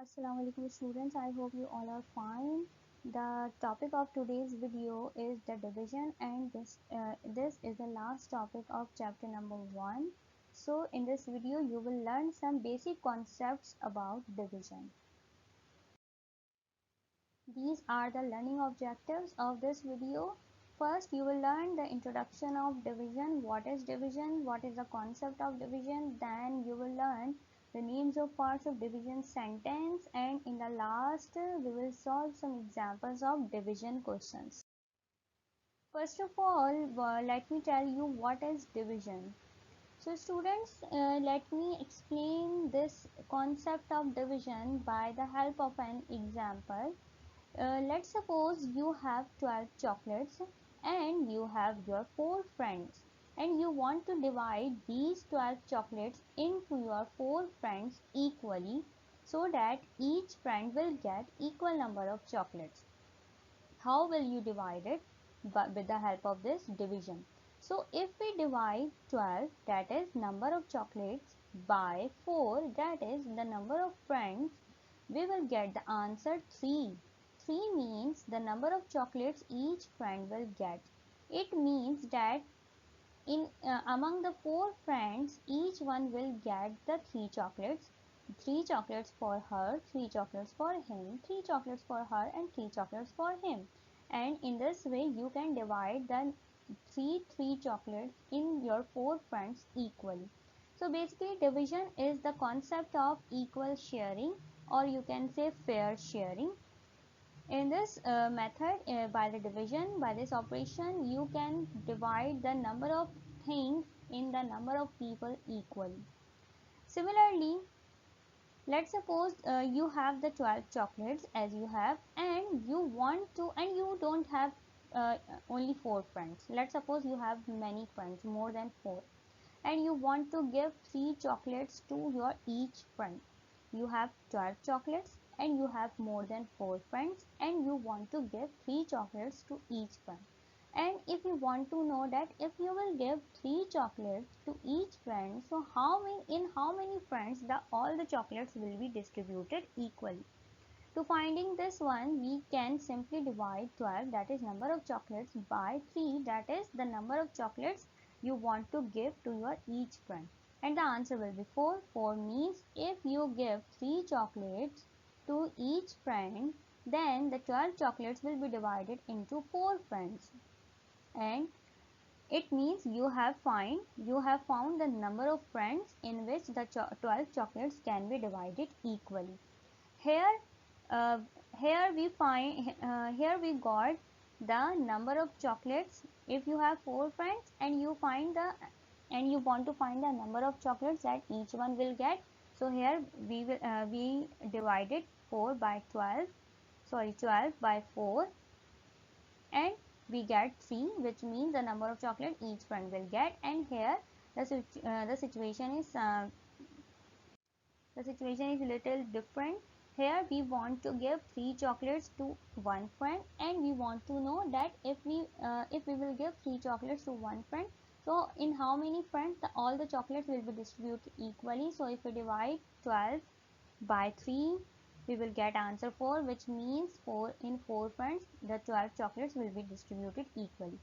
Assalamu alaikum students, I hope you all are fine. The topic of today's video is the division, and this is the last topic of chapter number 1. So in this video you will learn some basic concepts about division. These are the learning objectives of this video. First, you will learn the introduction of division, what is the concept of division. Then you will learn the names of parts of division sentence, and in the last we will solve some examples of division questions. First of all, let me tell you what is division. So students, let me explain this concept of division by the help of an example. Let's suppose you have 12 chocolates and you have your 4 friends, and you want to divide these 12 chocolates into your 4 friends equally so that each friend will get equal number of chocolates. How will you divide it? But with the help of this division. So if we divide 12, that is number of chocolates, by 4, that is the number of friends, we will get the answer 3. 3 means the number of chocolates each friend will get. It means that in among the 4 friends, each one will get the 3 chocolates. 3 chocolates for her, 3 chocolates for him, 3 chocolates for her, and 3 chocolates for him. And in this way you can divide the 3 chocolates in your 4 friends equally. So basically division is the concept of equal sharing, or you can say fair sharing. In this method, by the division, by this operation, you can divide the number of things in the number of people equally. Similarly, let's suppose you have the 12 chocolates as you have, and you don't have only 4 friends. Let's suppose you have many friends, more than 4, and you want to give 3 chocolates to your each friend. You have 12 chocolates and you have more than 4 friends, and you want to give 3 chocolates to each friend. And if you want to know that if you will give 3 chocolates to each friend, so in how many friends all the chocolates will be distributed equally. To finding this one, we can simply divide 12, that is number of chocolates, by 3, that is the number of chocolates you want to give to your each friend. And the answer will be 4. 4 means if you give 3 chocolates to each friend, then the 12 chocolates will be divided into 4 friends. And it means you have found the number of friends in which the 12 chocolates can be divided equally. Here uh, here we got the number of chocolates. If you have 4 friends and you want to find the number of chocolates that each one will get, so here we divided 4 by 12 by 4, and we get 3, which means the number of chocolate each friend will get. And here the situation is little different. Here we want to give 3 chocolates to one friend, and we want to know that if we will give 3 chocolates to one friend, so in how many friends all the chocolates will be distributed equally. So if we divide 12 by 3, we will get answer 4, which means 4 friends the 12 chocolates will be distributed equally.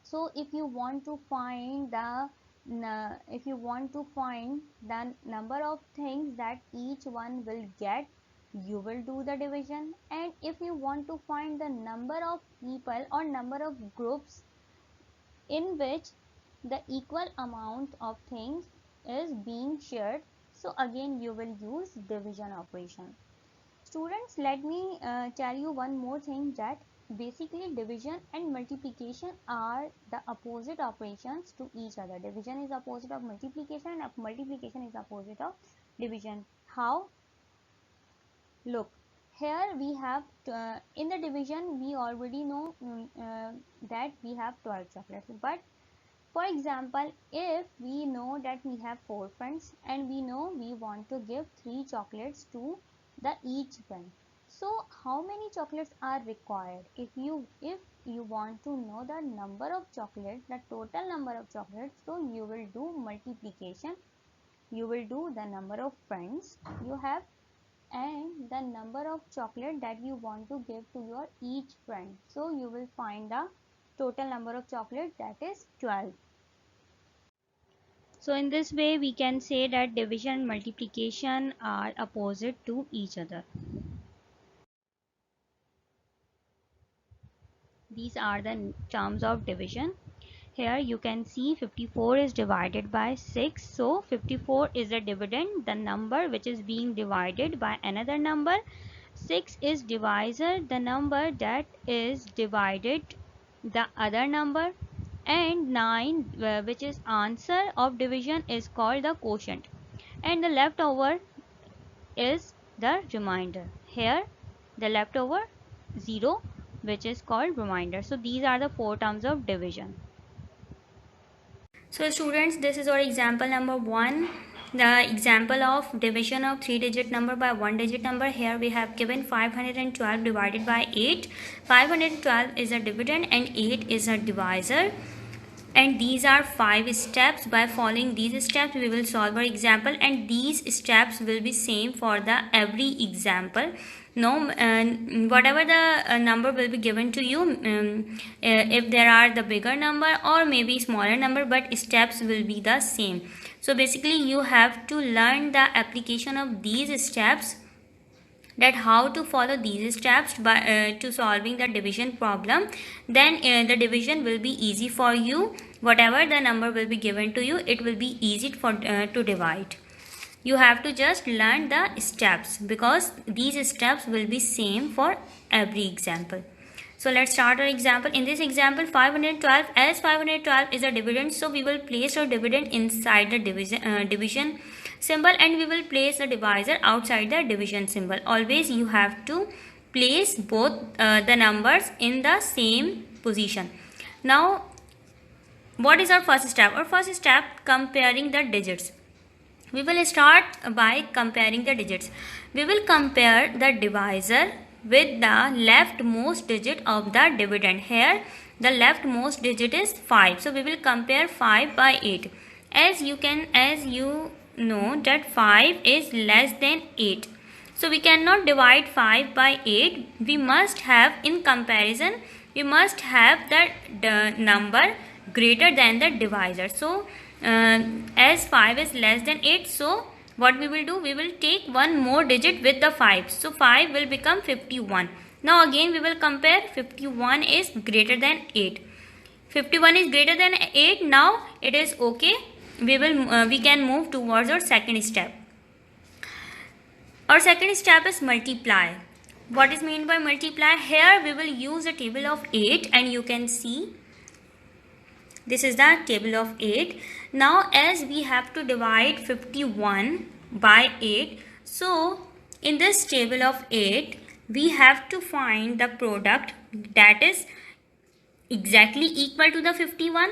So if you want to find the number of things that each one will get, you will do the division. And if you want to find the number of people or number of groups in which the equal amount of things is being shared, so again you will use division operation. Students, let me tell you one more thing, that basically division and multiplication are the opposite operations to each other. Division is opposite of multiplication and multiplication is opposite of division. How? Look, here we have in the division we already know that we have 12 chocolates. But for example, if we know that we have 4 friends and we know we want to give 3 chocolates to the each friend, so how many chocolates are required? If you want to know the number of chocolates, the total number of chocolates, so you will do multiplication. You will do the number of friends you have, and the number of chocolate that you want to give to your each friend. So you will find the total number of chocolate, that is 12. So in this way we can say that division and multiplication are opposite to each other. These are the terms of division. Here you can see 54 is divided by 6. So 54 is a dividend, the number which is being divided by another number. 6 is divisor, the number that is divided the other number. And 9, which is answer of division, is called the quotient. And the leftover is the remainder. Here the leftover 0, which is called remainder. So these are the 4 terms of division. So students, this is our example number 1. The example of division of 3-digit number by 1-digit number. Here we have given 512 divided by 8. 512 is a dividend and 8 is a divisor. And these are 5 steps. By following these steps we will solve our example, and these steps will be same for the every example. No, whatever the number will be given to you, if there are the bigger number or maybe smaller number, but steps will be the same. So basically you have to learn the application of these steps, that how to follow these steps by to solving the division problem. Then the division will be easy for you. Whatever the number will be given to you, it will be easy for to divide. You have to just learn the steps, because these steps will be same for every example. So let's start our example. In this example 512, as 512 is a dividend, so we will place our dividend inside the division symbol, and we will place the divisor outside the division symbol. Always you have to place both the numbers in the same position. Now what is our first step? Our first step, comparing the digits. We will start by comparing the digits. We will compare the divisor with the leftmost digit of the dividend. Here the leftmost digit is 5. So we will compare 5 by 8. As you know that 5 is less than 8. So we cannot divide 5 by 8. We must have, in comparison, we must have the number greater than the divisor. So as 5 is less than 8, so what we will do, we will take one more digit with the 5. So 5 will become 51. Now again we will compare. 51 is greater than 8. 51 is greater than 8. Now it is okay. We can move towards our second step. Our second step is multiply. What is meant by multiply? Here we will use a table of 8, and you can see this is the table of 8. Now as we have to divide 51 by 8, so in this table of 8 we have to find the product that is exactly equal to the 51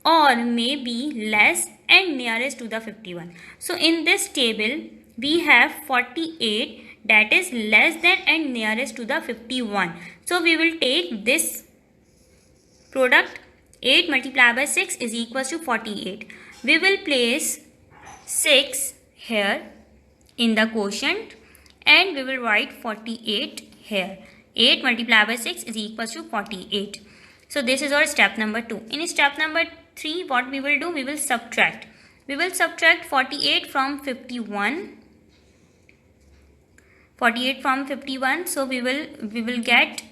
or maybe less and nearest to the 51. So in this table we have 48 that is less than and nearest to the 51. So we will take this product. 8 multiplied by 6 is equals to 48. We will place 6 here in the quotient and we will write 48 here. 8 multiplied by 6 is equals to 48. So this is our step number 2. In step number 3, what we will do? We will subtract. We will subtract 48 from 51. 48 from 51. So we will get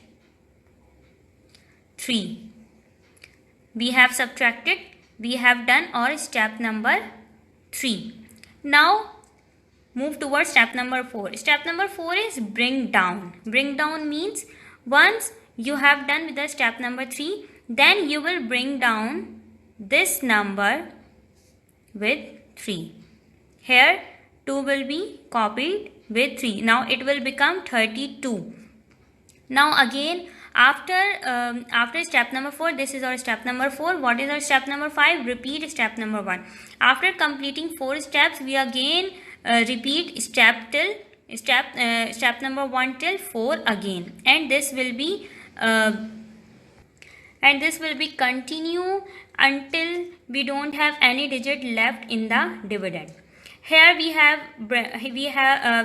3. We have subtracted. We have done our step number 3. Now move towards step number 4. Step number 4 is bring down. Bring down means once you have done with the step number 3, then you will bring down this number with 3. Here 2 will be copied with 3. Now it will become 32. Now again after step number 4, this is our step number 4. What is our step number 5? Repeat step number 1. After completing 4 steps, we again repeat step number 1 till 4 again, and this will be continue until we don't have any digit left in the dividend. Here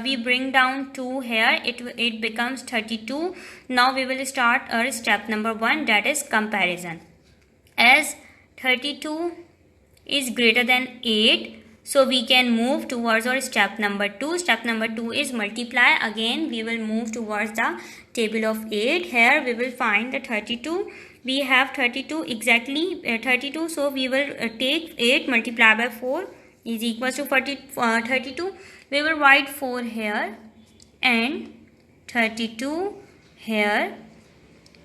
we bring down 2 here, it becomes 32. Now we will start our step number 1, that is comparison. As 32 is greater than 8, so we can move towards our step number 2. Step number 2 is multiply. Again we will move towards the table of 8. Here we will find the 32. We have 32 exactly 32, so we will take 8 multiply by 4 is equals to 32. We will write 4 here and 32 here.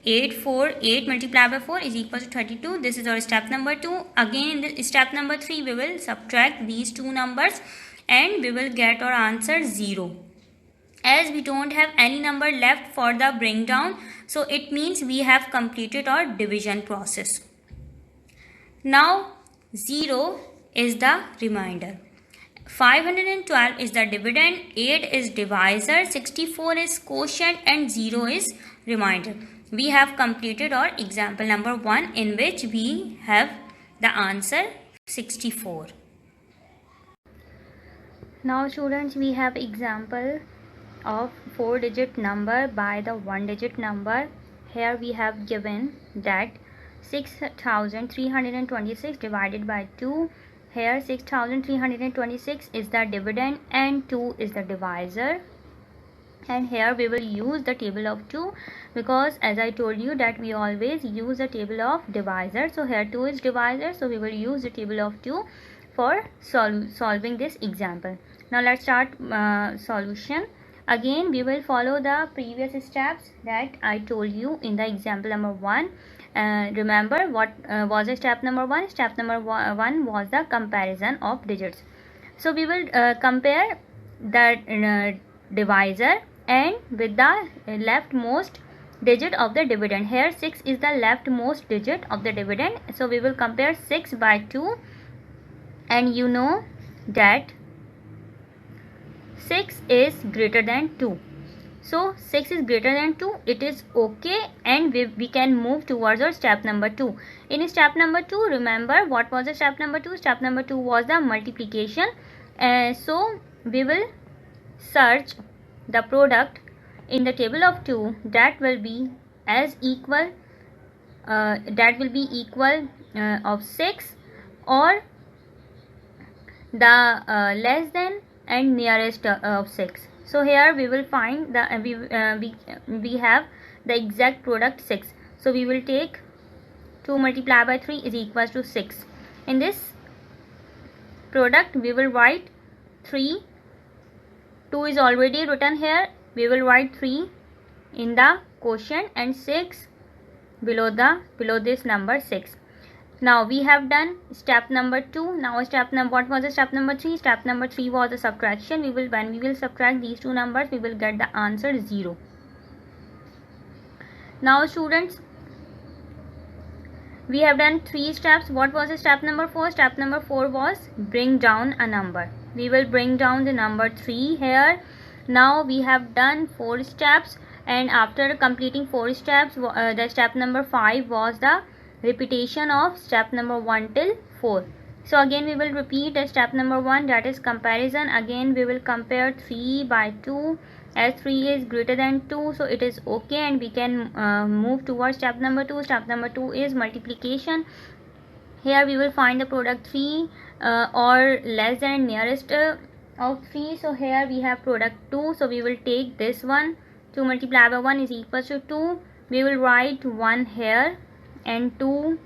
8 multiplied by 4 is equal to 32. This is our step number 2. Again in the step number 3 we will subtract these two numbers and we will get our answer 0. As we don't have any number left for the bring down, so it means we have completed our division process. Now 0 is the remainder. 512 is the dividend, 8 is divisor, 64 is quotient and 0 is remainder. We have completed our example number 1, in which we have the answer 64. Now students, we have example of 4-digit number by the 1-digit number. Here we have given that 6326 divided by 2. Here 6326 is the dividend and 2 is the divisor. And here we will use the table of 2, because as I told you that we always use the table of divisor. So here 2 is divisor, so we will use the table of 2 for solving this example. Now let's start solution. Again we will follow the previous steps that I told you in the example number 1. Remember what was the step number 1? Step number 1 was the comparison of digits. So we will compare the divisor and with the leftmost digit of the dividend. Here 6 is the leftmost digit of the dividend, so we will compare 6 by 2, and you know that 6 is greater than 2. So 6 is greater than 2, it is okay, and we can move towards our step number 2. In step number 2, remember what was the step number 2? Step number 2 was the multiplication. So we will search the product in the table of 2 that will be equal of 6 or the less than and nearest of 6. So here we will find the we have the exact product 6. So we will take 2 multiplied by 3 is equals to 6. In this product we will write 3. 2 is already written here. We will write 3 in the quotient and 6 below this number 6. Now we have done step number 2. Now what was the step number 3? Step number 3 was the subtraction. When we will subtract these two numbers, we will get the answer 0. Now students, we have done 3 steps. What was the step number 4? Step number 4 was bring down a number. We will bring down the number 3 here. Now we have done 4 steps, and after completing 4 steps, the step number 5 was the repetition of step number 1 till 4. So again we will repeat the step number 1, that is comparison. Again we will compare 3 by 2, as 3 is greater than 2, so it is okay, and we can move towards step number 2. Step number 2 is multiplication. Here we will find the product 3 or less than nearest of 3. So here we have product 2, so we will take this one. 2 multiplied by 1 is equals to 2. We will write 1 here and 2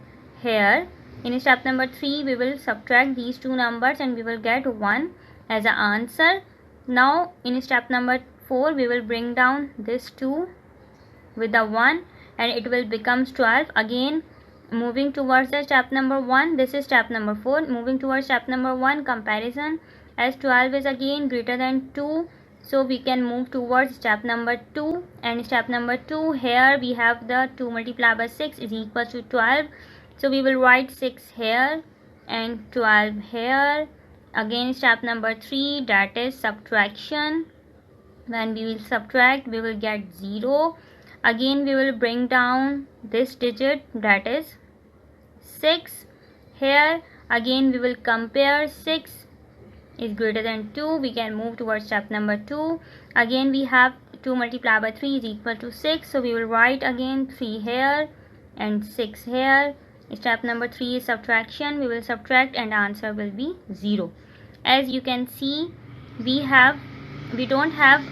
here. In step number 3 we will subtract these two numbers and we will get 1 as an answer. Now in step number 4 we will bring down this 2 with the 1 and it will become 12. Again moving towards the step number 1, this is step number 4. Moving towards step number 1, comparison, as 12 is again greater than 2, so we can move towards step number 2. And step number 2, here we have the 2 multiplied by 6 is equal to 12, so we will write 6 here and 12 here. Again step number 3, that is subtraction. When we will subtract, we will get 0. Again we will bring down this digit, that is 6 here. Again we will compare 6 is greater than 2, we can move towards step number 2. Again we have 2 multiplied by 3 is equal to 6, so we will write again 3 here and 6 here. Step number 3 is subtraction. We will subtract and the answer will be 0. As you can see, we don't have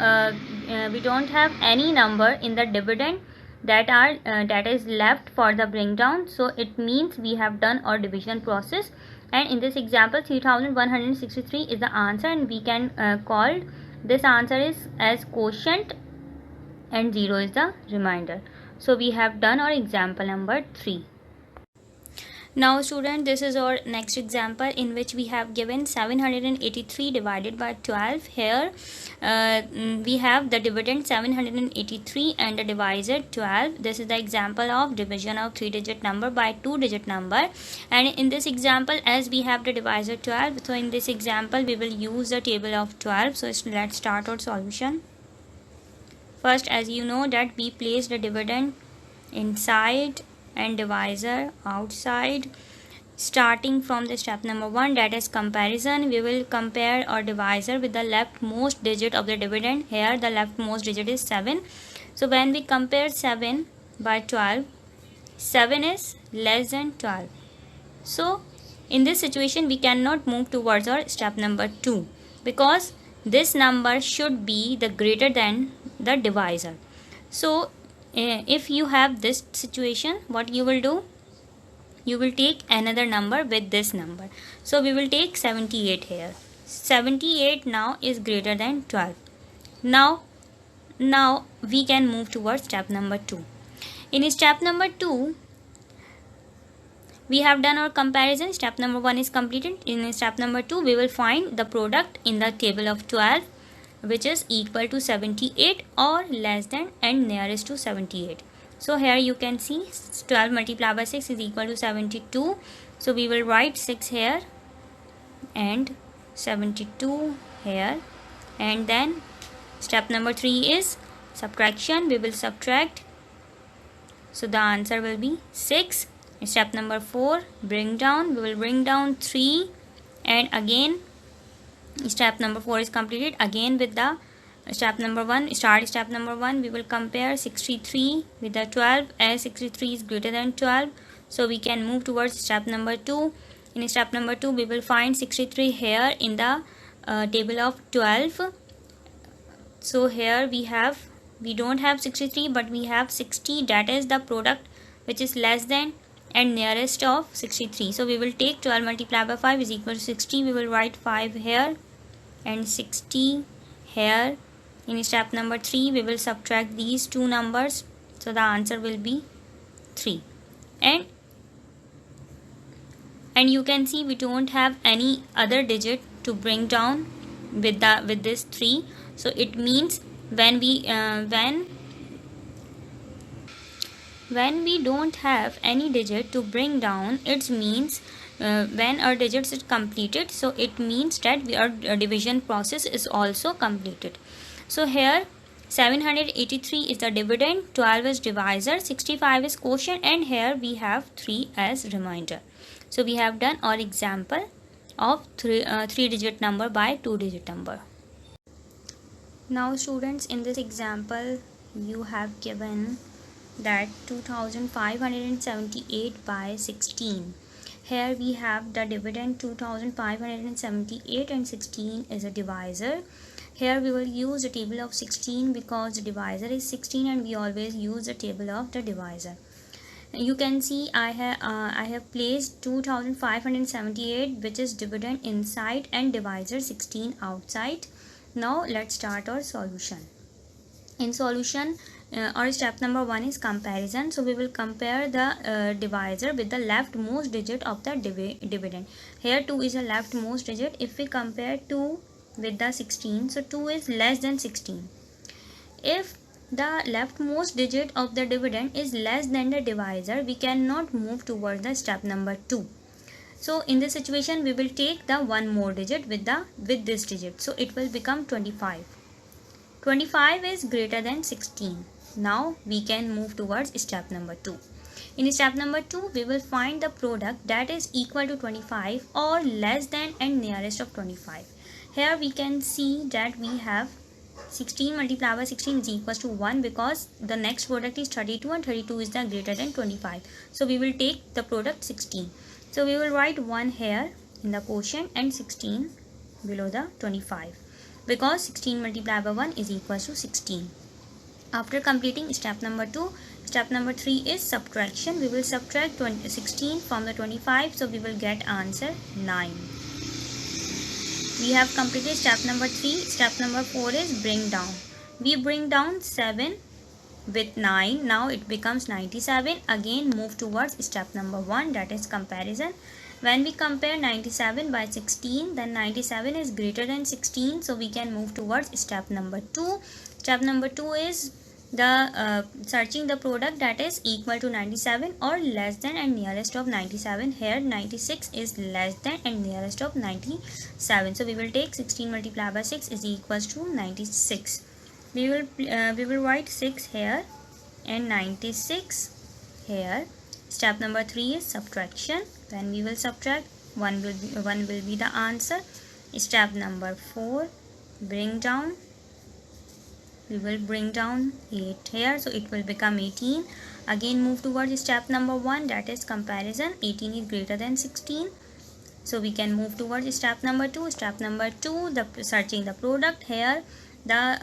any number in the dividend that is left for the bring down, so it means we have done our division process. And in this example 3163 is the answer, and we can call this answer is as quotient and 0 is the remainder. So we have done our example number 3. Now student, this is our next example in which we have given 783 divided by 12. Here we have the dividend 783 and the divisor 12. This is the example of division of 3-digit number by 2-digit number. And in this example, as we have the divisor 12, so in this example we will use the table of 12. So let's start our solution. First, as you know that we place the dividend inside and divisor outside. Starting from the step number 1, that is comparison, we will compare our divisor with the leftmost digit of the dividend. Here the leftmost digit is 7. So when we compare 7 by 12, 7 is less than 12. So in this situation we cannot move towards our step number 2, because this number should be the greater than the divisor. So if you have this situation, what you will do? You will take another number with this number. So we will take 78 here. 78 now is greater than 12. Now we can move towards step number 2. In step number 2, we have done our comparison. Step number 1 is completed. In step number 2, we will find the product in the table of 12, which is equal to 78 or less than and nearest to 78. So here you can see 12 multiplied by 6 is equal to 72. So we will write 6 here and 72 here. And then step number 3 is subtraction. We will subtract. So the answer will be 6. Step number 4, bring down. We will bring down 3, and again step number 4 is completed. Again with the step number 1, step number 1, we will compare 63 with the 12, as 63 is greater than 12. So we can move towards step number 2. In step number 2, we will find 63 here in the table of 12. So here we don't have 63, but we have 60, that is the product which is less than and nearest of 63. So we will take 12 multiplied by 5 is equal to 60. We will write 5 here and 60 here. In step number 3, we will subtract these two numbers. So the answer will be 3. And you can see we don't have any other digit to bring down with this 3. So it means when we don't have any digit to bring down, it means when our digits is completed, so it means that our division process is also completed. So here 783 is the dividend, 12 is divisor, 65 is quotient, and here we have 3 as remainder. So we have done our example of 3-digit number by 2-digit number. Now students, in this example you have given that 2578 by 16. Here we have the dividend 2578 and 16 is a divisor. Here we will use the table of 16 because the divisor is 16 and we always use the table of the divisor. You can see I have placed 2578, which is dividend, inside and divisor 16 outside. Now let's start our solution. In solution, our step number 1 is comparison. So we will compare the divisor with the leftmost digit of the dividend. Here 2 is a leftmost digit. If we compare 2 with the 16, so 2 is less than 16. If the leftmost digit of the dividend is less than the divisor, we cannot move towards the step number 2. So in this situation, we will take the one more digit with this digit. So it will become 25. 25 is greater than 16. Now we can move towards step number 2. In step number 2, we will find the product that is equal to 25 or less than and nearest of 25. Here we can see that we have 16 multiplied by 16 is equals to 1, because the next product is 32 and 32 is the greater than 25. So we will take the product 16. So we will write 1 here in the quotient and 16 below the 25, because 16 multiplied by 1 is equals to 16. After completing step number 2, step number 3 is subtraction. We will subtract 16 from the 25, so we will get answer 9. We have completed step number 3. Step number 4 is bring down. We bring down 7 with 9. Now it becomes 97. Again move towards step number 1, that is comparison. When we compare 97 by 16, then 97 is greater than 16, so we can move towards step number 2. Step number 2 is the searching the product that is equal to 97 or less than and nearest of 97. Here 96 is less than and nearest of 97, so we will take 16 multiplied by 6 is equals to 96. We will write 6 here and 96 here. Step number 3 is subtraction. When we will subtract, 1 will be the answer. Step number 4, bring down. We will bring down 8 here, so it will become 18. Again move towards step number 1, that is comparison. 18 is greater than 16, so we can move towards step number 2. Step number 2, the searching the product. Here the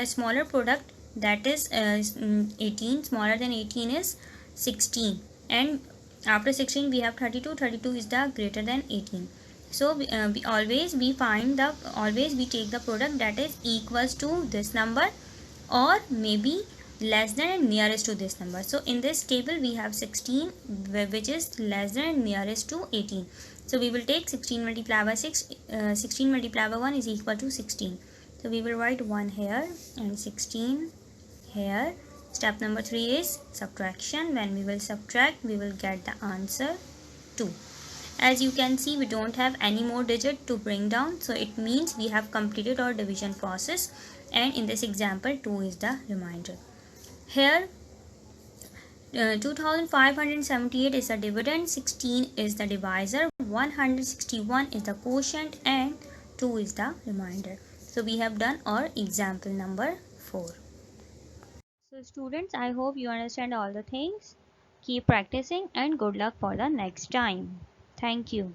smaller product, that is 18, smaller than 18 is 16, and after 16 we have 32. 32 is the greater than 18, so we always take the product that is equals to this number or maybe less than and nearest to this number. So in this table we have 16 which is less than and nearest to 18, so we will take 16 multiplied by 16 multiplied by 1 is equal to 16. So we will write 1 here and 16 here. Step number 3 is subtraction. When we will subtract, we will get the answer 2. As you can see, we don't have any more digit to bring down, so it means we have completed our division process, and in this example 2 is the remainder. Here 2578 is the dividend, 16 is the divisor, 161 is the quotient, and 2 is the remainder. So we have done our example number 4. So students, I hope you understand all the things. Keep practicing and good luck for the next time. Thank you.